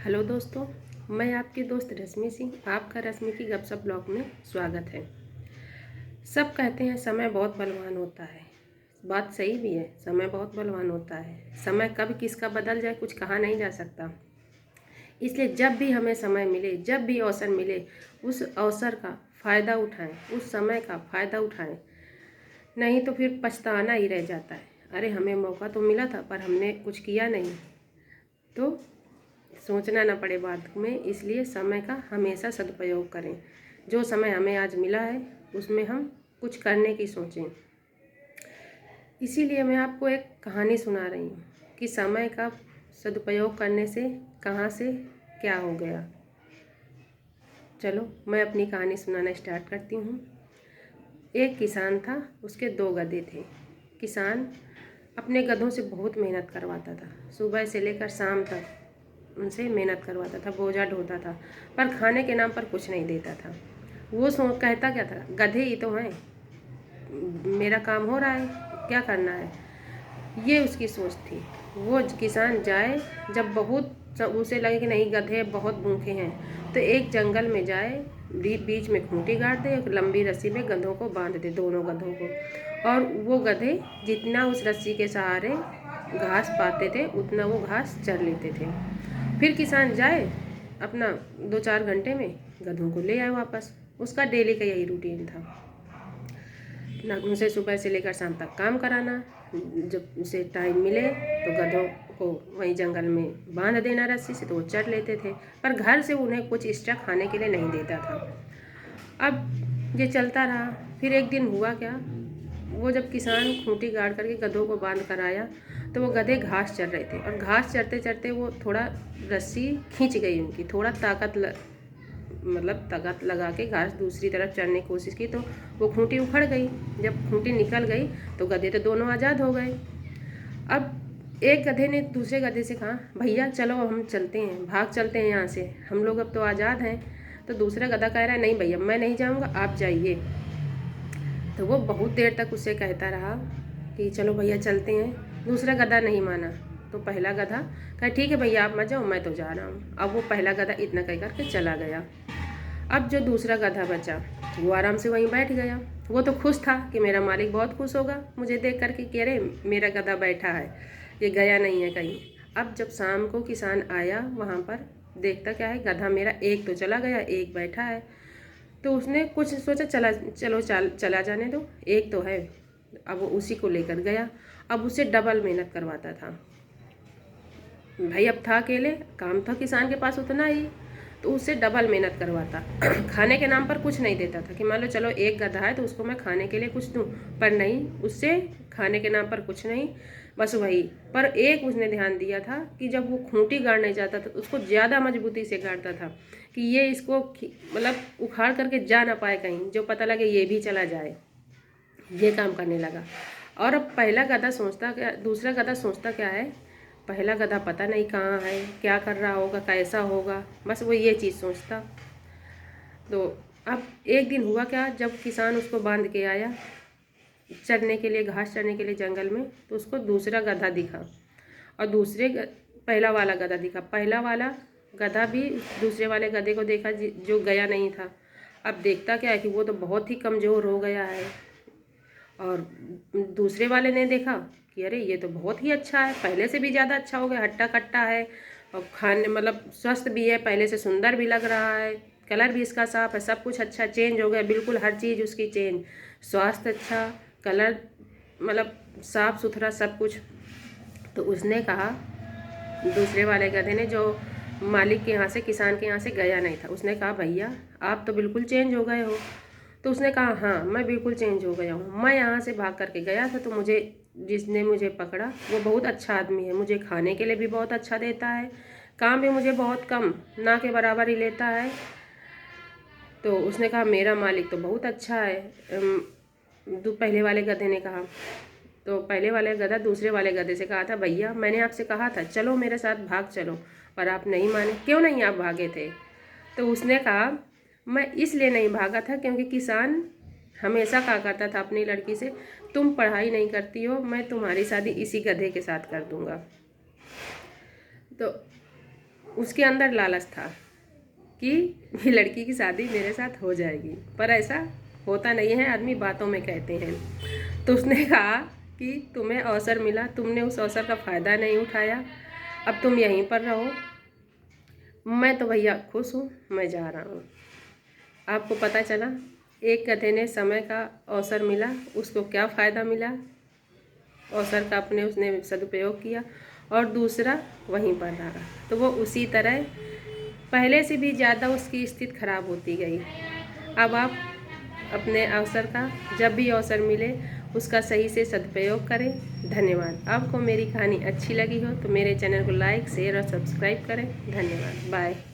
Hello दोस्तों, मैं आपकी दोस्त रश्मि सिंह। आपका रश्मि की गपशप ब्लॉग में स्वागत है। सब कहते हैं समय बहुत बलवान होता है। बात सही भी है, समय बहुत बलवान होता है। समय कब किसका बदल जाए कुछ कहा नहीं जा सकता। इसलिए जब भी हमें समय मिले, जब भी अवसर मिले, उस अवसर का फ़ायदा उठाएं, उस समय का फ़ायदा उठाएं। नहीं तो फिर पछताना ही रह जाता है। अरे हमें मौका तो मिला था पर हमने कुछ किया नहीं, तो सोचना ना पड़े बाद में। इसलिए समय का हमेशा सदुपयोग करें। जो समय हमें आज मिला है उसमें हम कुछ करने की सोचें। इसीलिए मैं आपको एक कहानी सुना रही हूँ कि समय का सदुपयोग करने से कहाँ से क्या हो गया। चलो मैं अपनी कहानी सुनाना स्टार्ट करती हूँ। एक किसान था, उसके 2 गधे थे। किसान अपने गधों से बहुत मेहनत करवाता था। सुबह से लेकर शाम तक उनसे मेहनत करवाता था, बोझा ढोता था, पर खाने के नाम पर कुछ नहीं देता था। वो कहता क्या था, गधे ही तो हैं, मेरा काम हो रहा है, क्या करना है। ये उसकी सोच थी। वो किसान जाए, जब बहुत उसे लगे कि नहीं गधे बहुत भूखे हैं, तो एक जंगल में जाए, बीच में खूंटी गाड़ दे, एक लंबी रस्सी में गधों को बांध दे, दोनों गधों को। और वो गधे जितना उस रस्सी के सहारे घास पाते थे उतना वो घास चर लेते थे। फिर किसान जाए, अपना 2-4 घंटे में गधों को ले आए वापस। उसका डेली का यही रूटीन था। ना उनसे सुबह से लेकर शाम तक काम कराना, जब उसे टाइम मिले तो गधों को वहीं जंगल में बांध देना रस्सी से, तो वो चढ़ लेते थे। पर घर से उन्हें कुछ एक्स्ट्रा खाने के लिए नहीं देता था। अब ये चलता रहा। फिर एक दिन हुआ क्या, वो जब किसान खूंटी गाड़ करके गधों को बांध कर आया तो वो गधे घास चर रहे थे, और घास चरते चरते वो थोड़ा रस्सी खींच गई उनकी, थोड़ा ताकत लगा के घास दूसरी तरफ चढ़ने की कोशिश की, तो वो खूंटी उखड़ गई। जब खूंटी निकल गई तो गधे तो दोनों आज़ाद हो गए। अब एक गधे ने दूसरे गधे से कहा, भैया चलो हम चलते हैं, भाग चलते हैं यहाँ से, हम लोग अब तो आज़ाद हैं। तो दूसरा गधा कह रहा है, नहीं भैया मैं नहीं जाऊँगा, आप जाइए। तो वो बहुत देर तक उससे कहता रहा कि चलो भैया चलते हैं। दूसरा गधा नहीं माना, तो पहला गधा कहा, ठीक है भैया आप मत जाओ, मैं तो जा रहा हूँ। अब वो पहला गधा इतना कह करके चला गया। अब जो दूसरा गधा बचा वो आराम से वहीं बैठ गया। वो तो खुश था कि मेरा मालिक बहुत खुश होगा मुझे देख करके कि अरे मेरा गधा बैठा है, ये गया नहीं है कहीं। अब जब शाम को किसान आया वहाँ पर, देखता क्या है, गधा मेरा एक तो चला गया, एक बैठा है। तो उसने कुछ सोचा, चला जाने दो, एक तो है। अब वो उसी को लेकर गया। अब उससे डबल मेहनत करवाता था भाई। अब था अकेले, काम था किसान के पास उतना ही, तो उससे डबल मेहनत करवाता। खाने के नाम पर कुछ नहीं देता था कि मान लो चलो एक गधा है तो उसको मैं खाने के लिए कुछ दूं, पर नहीं, उससे खाने के नाम पर कुछ नहीं, बस वही। पर एक उसने ध्यान दिया था कि जब वो खूंटी गाड़ने जाता था तो उसको ज़्यादा मजबूती से गाड़ता था कि ये इसको मतलब उखाड़ करके जा ना पाए कहीं, जो पता लगे ये भी चला जाए। ये काम करने लगा। और अब पहला गधा सोचता क्या, दूसरा गधा सोचता क्या है, पहला गधा पता नहीं कहाँ है, क्या कर रहा होगा, कैसा होगा, बस वो ये चीज़ सोचता। तो अब एक दिन हुआ क्या, जब किसान उसको बांध के आया चरने के लिए, घास चरने के लिए जंगल में, तो उसको दूसरा गधा दिखा और पहला वाला गधा दिखा। पहला वाला गधा भी दूसरे वाले गधे को देखा जो गया नहीं था। अब देखता क्या है कि वो तो बहुत ही कमज़ोर हो गया है। और दूसरे वाले ने देखा कि अरे ये तो बहुत ही अच्छा है, पहले से भी ज़्यादा अच्छा हो गया, हट्टा कट्टा है और खाने मतलब स्वस्थ भी है, पहले से सुंदर भी लग रहा है, कलर भी इसका साफ है, सब कुछ अच्छा चेंज हो गया, बिल्कुल हर चीज़ उसकी चेंज, स्वास्थ्य अच्छा, कलर मतलब साफ सुथरा सब कुछ। तो उसने कहा, दूसरे वाले गधे ने, जो मालिक के यहाँ से, किसान के यहाँ से गया नहीं था, उसने कहा, भैया आप तो बिल्कुल चेंज हो गए हो। तो उसने कहा, हाँ मैं बिल्कुल चेंज हो गया हूँ, मैं यहाँ से भाग करके गया था तो मुझे जिसने मुझे पकड़ा वो बहुत अच्छा आदमी है, मुझे खाने के लिए भी बहुत अच्छा देता है, काम भी मुझे बहुत कम ना के बराबर ही लेता है। तो उसने कहा, मेरा मालिक तो बहुत अच्छा है। पहले वाले गधे ने कहा। तो पहले वाले गधा दूसरे वाले गधे से कहा था, भैया मैंने आपसे कहा था चलो मेरे साथ भाग चलो, पर आप नहीं माने, क्यों नहीं आप भागे थे। तो उसने कहा, मैं इसलिए नहीं भागा था क्योंकि किसान हमेशा कहा करता था अपनी लड़की से, तुम पढ़ाई नहीं करती हो, मैं तुम्हारी शादी इसी गधे के साथ कर दूंगा। तो उसके अंदर लालच था कि ये लड़की की शादी मेरे साथ हो जाएगी, पर ऐसा होता नहीं है, आदमी बातों में कहते हैं। तो उसने कहा कि तुम्हें अवसर मिला, तुमने उस अवसर का फ़ायदा नहीं उठाया, अब तुम यहीं पर रहो। मैं तो भैया खुश हूँ, मैं जा रहा हूँ। आपको पता चला एक गधे ने समय का अवसर मिला, उसको क्या फ़ायदा मिला, अवसर का अपने उसने सदुपयोग किया, और दूसरा वहीं पर रहा। तो वो उसी तरह पहले से भी ज़्यादा उसकी स्थिति खराब होती गई। अब आप अपने अवसर का जब भी अवसर मिले उसका सही से सदुपयोग करें। धन्यवाद। आपको मेरी कहानी अच्छी लगी हो तो मेरे चैनल को लाइक, शेयर और सब्सक्राइब करें। धन्यवाद। बाय।